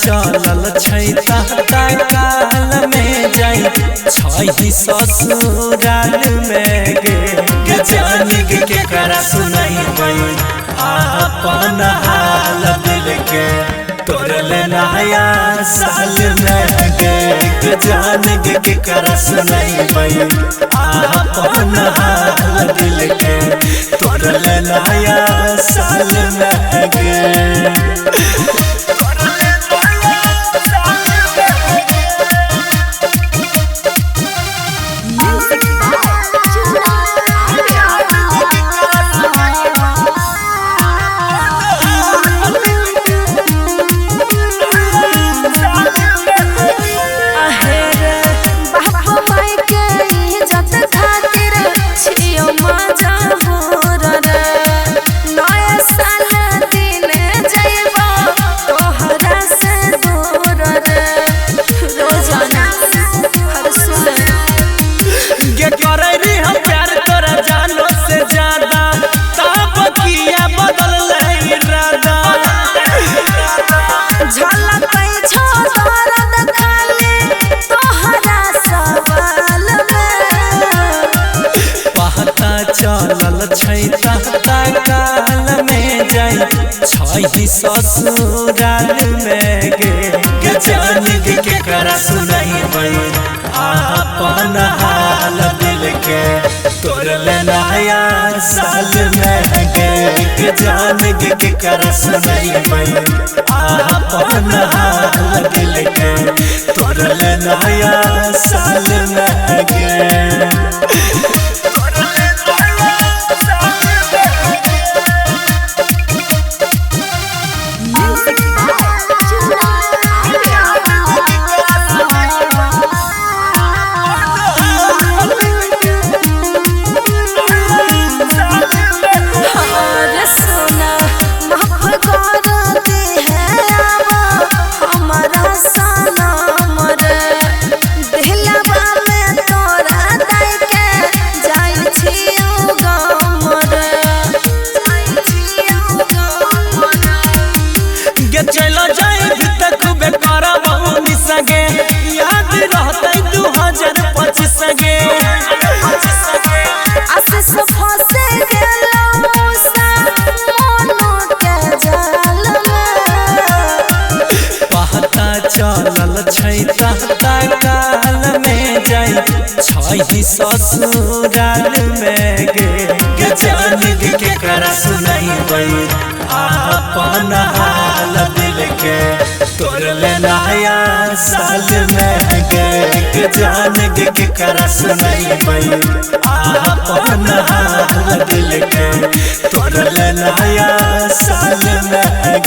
चलल काल में जाई छही ससुराल में गे जान के करा सुनाई गई अपन हाल दिल के तोरल नया साल में गे जान के करा सुनाई गई अपन हाल दिल के तोरल नया साल में गे। चलल काल में जाई छही ससुराल में गे जान के करा सुनाई गई अपन हाल दिल के तोरल नया साल में गे जान के करा सुनाई गई अपन हाल दिल के तोरल नया साल में गे। चलो जाए खूबे सगे याद रहते 2025 सगे पहता चलल काल में जाई छही ससुराल में गे जान के करा सुनाई गई अपन हाल दिल के तोरल नया साल में गे जान के करा सुनाई गई अपन हाल दिल के तोरल नया साल में